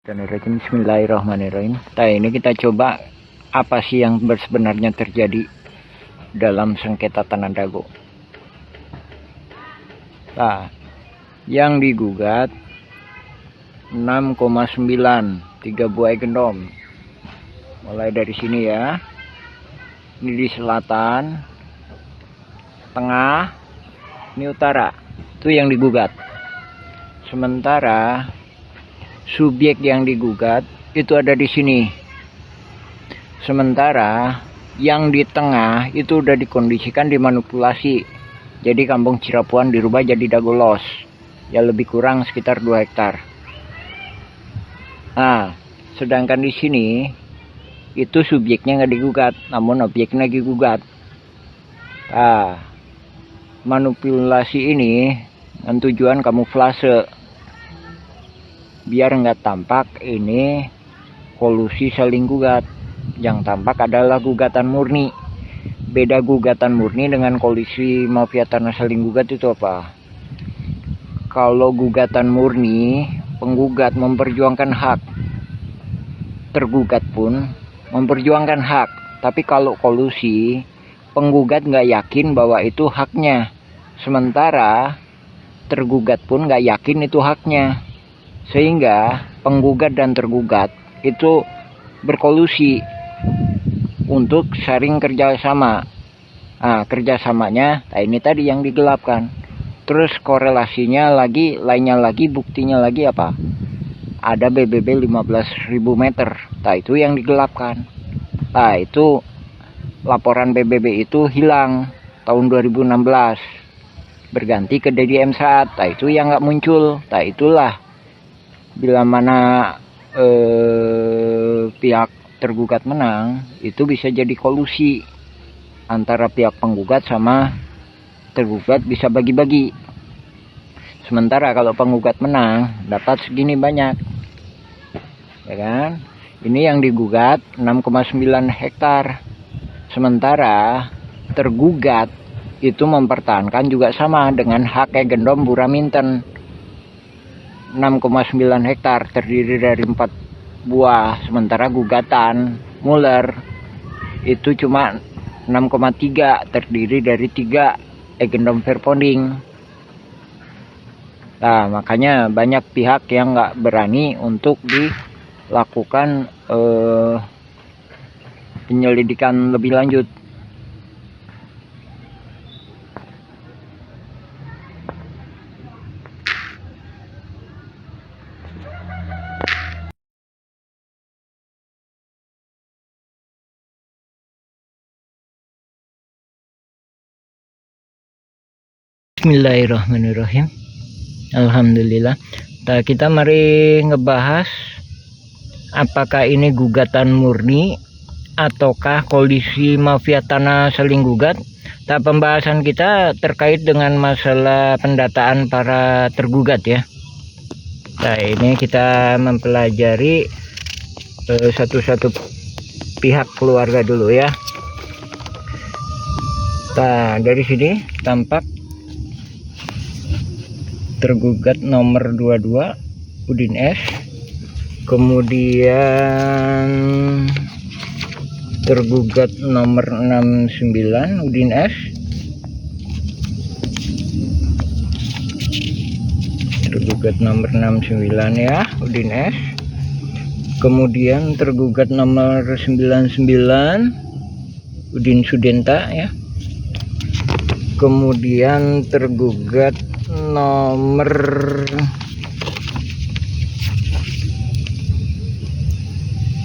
Bismillahirrahmanirrahim. Nah, ini kita coba apa sih yang sebenarnya terjadi dalam sengketa tanah dago. Nah, yang digugat 6,9 3 buah gendom. Mulai dari sini ya. Ini di selatan, tengah, ini utara. Itu yang digugat. Sementara subjek yang digugat itu ada di sini. Sementara yang di tengah itu udah dikondisikan, dimanipulasi. Jadi kampung Cirapuan dirubah jadi Dagolos. Ya lebih kurang sekitar 2 hektar. Nah, sedangkan di sini itu subjeknya nggak digugat, namun objeknya digugat. Nah, manipulasi ini dengan tujuan kamuflase, biar nggak tampak ini kolusi saling gugat. Yang tampak adalah gugatan murni. Beda gugatan murni dengan kolusi mafia tanah saling gugat itu apa? Kalau gugatan murni, penggugat memperjuangkan hak, tergugat pun memperjuangkan hak. Tapi kalau kolusi, penggugat nggak yakin bahwa itu haknya, sementara tergugat pun nggak yakin itu haknya. Sehingga penggugat dan tergugat itu berkolusi untuk saling kerjasama. Nah, kerjasamanya, nah ini tadi yang digelapkan. Terus korelasinya lagi, lainnya lagi, buktinya lagi apa? Ada BBB 15.000 meter. Nah itu yang digelapkan. Nah itu laporan BBB itu hilang tahun 2016. Berganti ke Deddy M. Saad. Nah itu yang nggak muncul. Nah itulah bila mana pihak tergugat menang, itu bisa jadi kolusi antara pihak penggugat sama tergugat, bisa bagi-bagi. Sementara kalau penggugat menang dapat segini banyak, ya kan? Ini yang digugat 6,9 hektar. Sementara tergugat itu mempertahankan juga sama dengan hak gendom Buraminten 6,9 hektar, terdiri dari 4 buah. Sementara gugatan Muller itu cuma 6,3, terdiri dari 3 gendom verponding. Nah makanya banyak pihak yang nggak berani untuk dilakukan penyelidikan lebih lanjut. Bismillahirrahmanirrahim. Alhamdulillah. Nah, kita mari ngebahas apakah ini gugatan murni ataukah kondisi mafia tanah saling gugat. Nah, pembahasan kita terkait dengan masalah pendataan para tergugat ya. Nah, ini kita mempelajari satu-satu pihak keluarga dulu ya. Nah, dari sini tampak tergugat nomor 22 Udin S, kemudian tergugat nomor 69 Udin S, tergugat nomor 69 ya Udin S, kemudian tergugat nomor 99 Udin Sudenta ya, kemudian tergugat nomor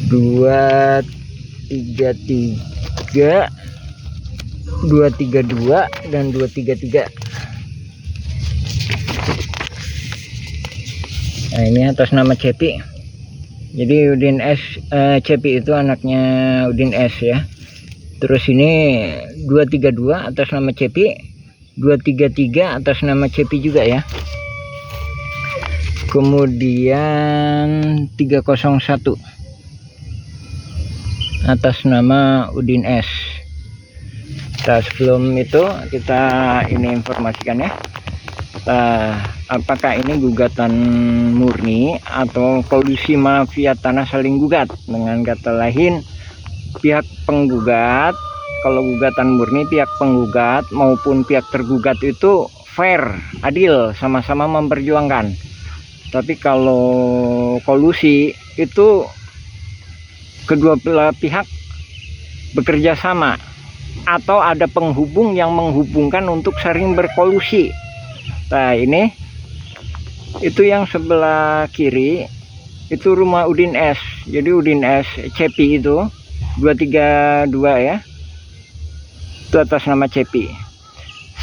233, 232 dan 233. Nah ini atas nama Cepi. Jadi Udin S, Cepi itu anaknya Udin S ya. Terus ini 232 atas nama Cepi, 233 atas nama Cepi juga ya. Kemudian 301 atas nama Udin S. Nah, sebelum itu kita ini informasikan ya. apakah ini gugatan murni atau kolusi mafia tanah saling gugat. Dengan kata lain, pihak penggugat, kalau gugatan murni, pihak penggugat maupun pihak tergugat itu fair, adil, sama-sama memperjuangkan. Tapi kalau kolusi itu kedua belah pihak bekerja sama atau ada penghubung yang menghubungkan untuk saling berkolusi. Nah ini itu yang sebelah kiri itu rumah Udin S. Jadi Udin S Cepi itu 232 ya, itu atas nama Cepi.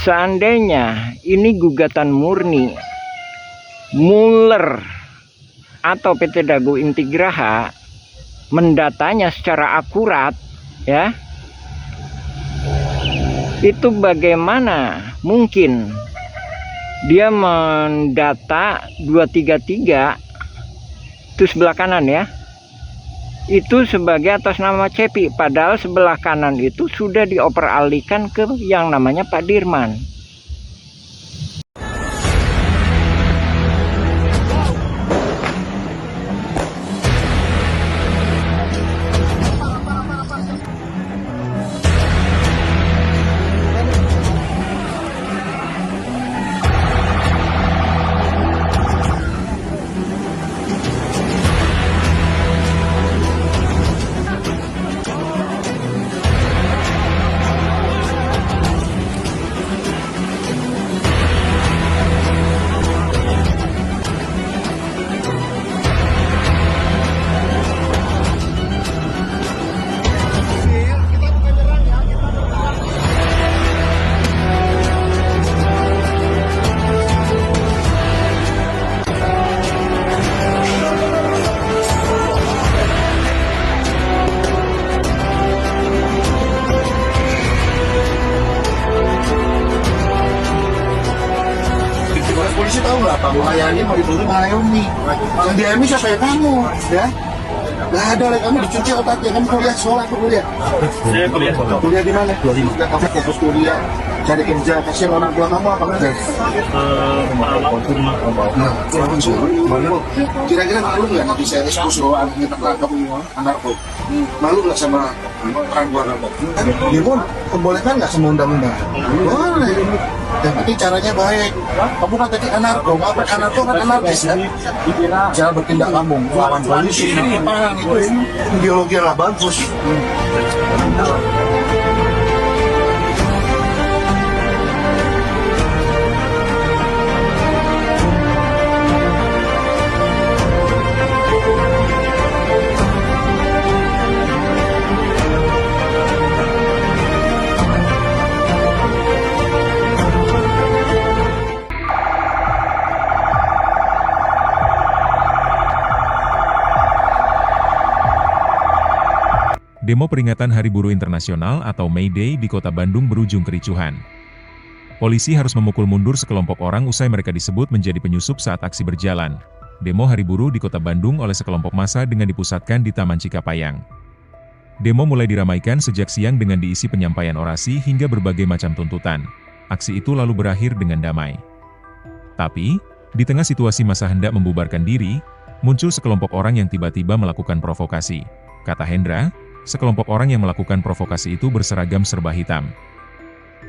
Seandainya ini gugatan murni, Muller atau PT Dago Intigraha mendatanya secara akurat ya, itu bagaimana mungkin dia mendata 233 itu sebelah kanan ya, itu sebagai atas nama Cepi, padahal sebelah kanan itu sudah dioperalihkan ke yang namanya Pak Dirman. Polisi tahu nggak Pak melayani mau dituduh melayani. Yang diami siapa ya kamu, ya? Nggak ada lagi kamu dicuci otaknya. Kamu kuliah sekolah atau kuliah? Saya kuliah. Kuliah di mana? Kamu fokus kuliah, cari kerja, kasihan orang tua kamu apa kerja? Kira-kira malu nggak nanti saya ekspos bahwa anaknya tertangkap anarko? Malu nggak sama orang tua kamu? Dia pun membolehkan nggak sama undang-undang? Boleh. Yang penting caranya baik. Kamu kan tadi anarko, apa anarko kan anarkis kan? Cara bertindak kamu lawan polisi, perang itu ideologi lah bagus. Demo peringatan Hari Buruh Internasional atau May Day di Kota Bandung berujung kericuhan. Polisi harus memukul mundur sekelompok orang usai mereka disebut menjadi penyusup saat aksi berjalan. Demo Hari Buruh di Kota Bandung oleh sekelompok massa dengan dipusatkan di Taman Cikapayang. Demo mulai diramaikan sejak siang dengan diisi penyampaian orasi hingga berbagai macam tuntutan. Aksi itu lalu berakhir dengan damai. Tapi, di tengah situasi massa hendak membubarkan diri, muncul sekelompok orang yang tiba-tiba melakukan provokasi. Kata Hendra, sekelompok orang yang melakukan provokasi itu berseragam serba hitam.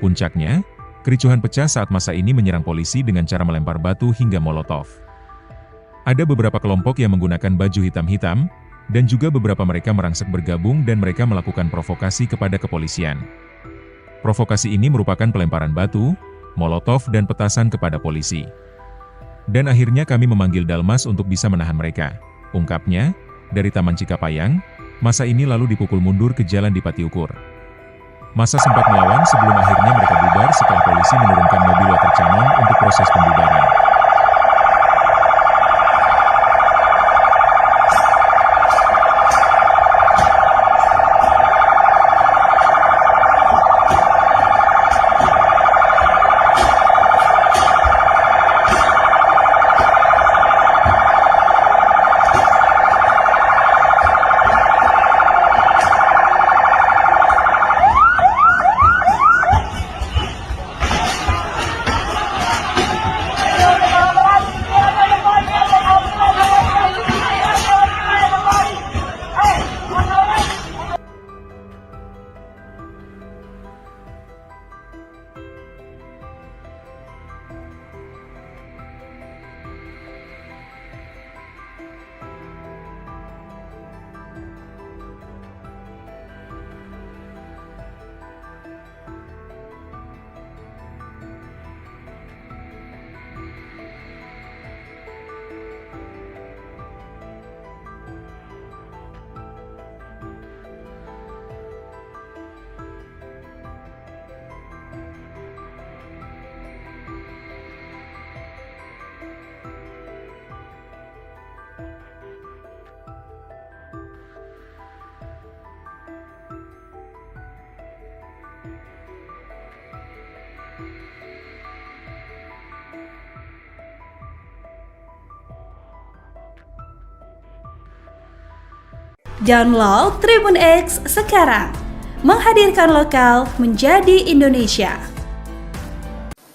Puncaknya, kericuhan pecah saat massa ini menyerang polisi dengan cara melempar batu hingga molotov. Ada beberapa kelompok yang menggunakan baju hitam-hitam, dan juga beberapa mereka merangsek bergabung dan mereka melakukan provokasi kepada kepolisian. Provokasi ini merupakan pelemparan batu, molotov dan petasan kepada polisi. Dan akhirnya kami memanggil Dalmas untuk bisa menahan mereka, ungkapnya, dari Taman Cikapayang. Massa ini lalu dipukul mundur ke jalan di Patiukur. Massa sempat melawan sebelum akhirnya mereka bubar setelah polisi menurunkan mobil water cannon untuk proses pembubaran. Download Tribun X sekarang. Menghadirkan lokal menjadi Indonesia.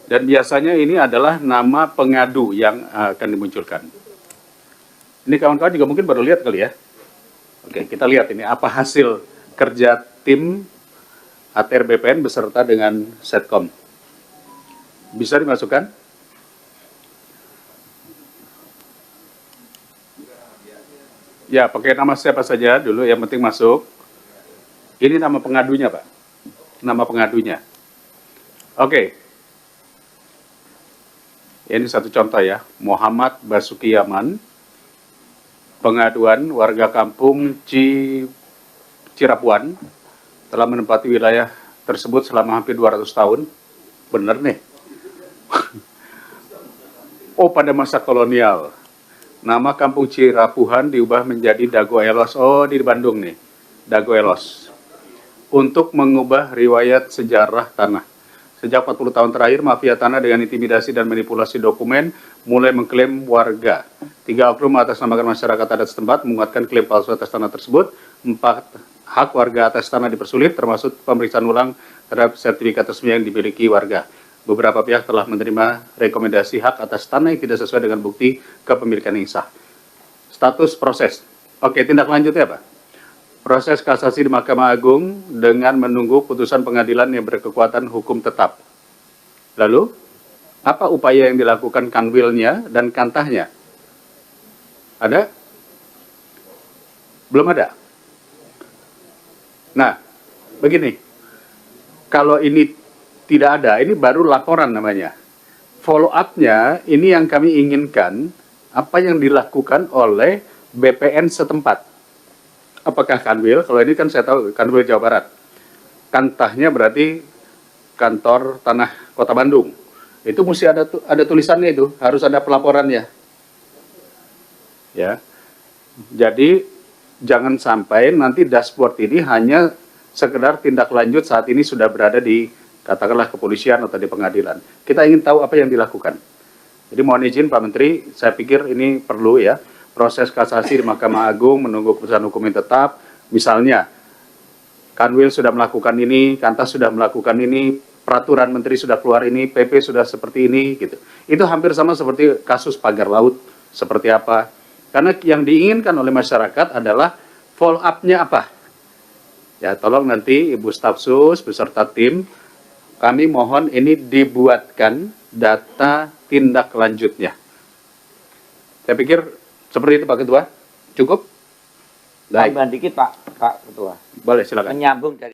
Dan biasanya ini adalah nama pengadu yang akan dimunculkan. Ini kawan-kawan juga mungkin baru lihat kali ya. Oke, kita lihat ini apa hasil kerja tim ATR BPN beserta dengan Setcom. Bisa dimasukkan? Ya, pakai nama siapa saja dulu, yang penting masuk. Ini nama pengadunya, Pak. Nama pengadunya. Oke. Ini satu contoh ya, Muhammad Basuki Yaman, pengaduan warga kampung Cirapuan, telah menempati wilayah tersebut selama hampir 200 tahun. Bener nih. Oh, pada masa kolonial, nama kampung Cirapuhan diubah menjadi Dago Elos. Oh, di Bandung nih, Dago Elos. Untuk mengubah riwayat sejarah tanah. Sejak 40 tahun terakhir, mafia tanah dengan intimidasi dan manipulasi dokumen mulai mengklaim warga. 3 oknum mengatasnamakan masyarakat adat setempat menguatkan klaim palsu atas tanah tersebut. 4 hak warga atas tanah dipersulit, termasuk pemeriksaan ulang terhadap sertifikat resmi yang dimiliki warga. Beberapa pihak telah menerima rekomendasi hak atas tanah yang tidak sesuai dengan bukti kepemilikan yang sah. Status proses. Oke, tindak lanjutnya apa? Proses kasasi di Mahkamah Agung dengan menunggu putusan pengadilan yang berkekuatan hukum tetap. Lalu, apa upaya yang dilakukan kanwilnya dan kantahnya? Ada? Belum ada. Nah, begini. Kalau ini tidak ada, ini baru laporan namanya. Follow up-nya, ini yang kami inginkan, apa yang dilakukan oleh BPN setempat. Apakah kanwil? Kalau ini kan saya tahu kanwil Jawa Barat. Kantahnya berarti kantor tanah Kota Bandung. Itu mesti ada tulisannya itu, harus ada pelaporannya. Ya. Jadi jangan sampai nanti dashboard ini hanya sekedar tindak lanjut saat ini sudah berada di katakanlah kepolisian atau di pengadilan. Kita ingin tahu apa yang dilakukan. Jadi mohon izin Pak Menteri, saya pikir ini perlu ya. Proses kasasi di Mahkamah Agung menunggu keputusan hukum yang tetap, misalnya Kanwil sudah melakukan ini, Kantas sudah melakukan ini, peraturan menteri sudah keluar ini, PP sudah seperti ini, gitu. Itu hampir sama seperti kasus pagar laut, seperti apa. Karena yang diinginkan oleh masyarakat adalah follow up-nya apa. Ya, tolong nanti Ibu Staf Sus beserta tim, kami mohon ini dibuatkan data tindak lanjutnya. Saya pikir seperti itu Pak Ketua, cukup? Tambahan dikit Pak Ketua. Boleh silakan. Menyambung dari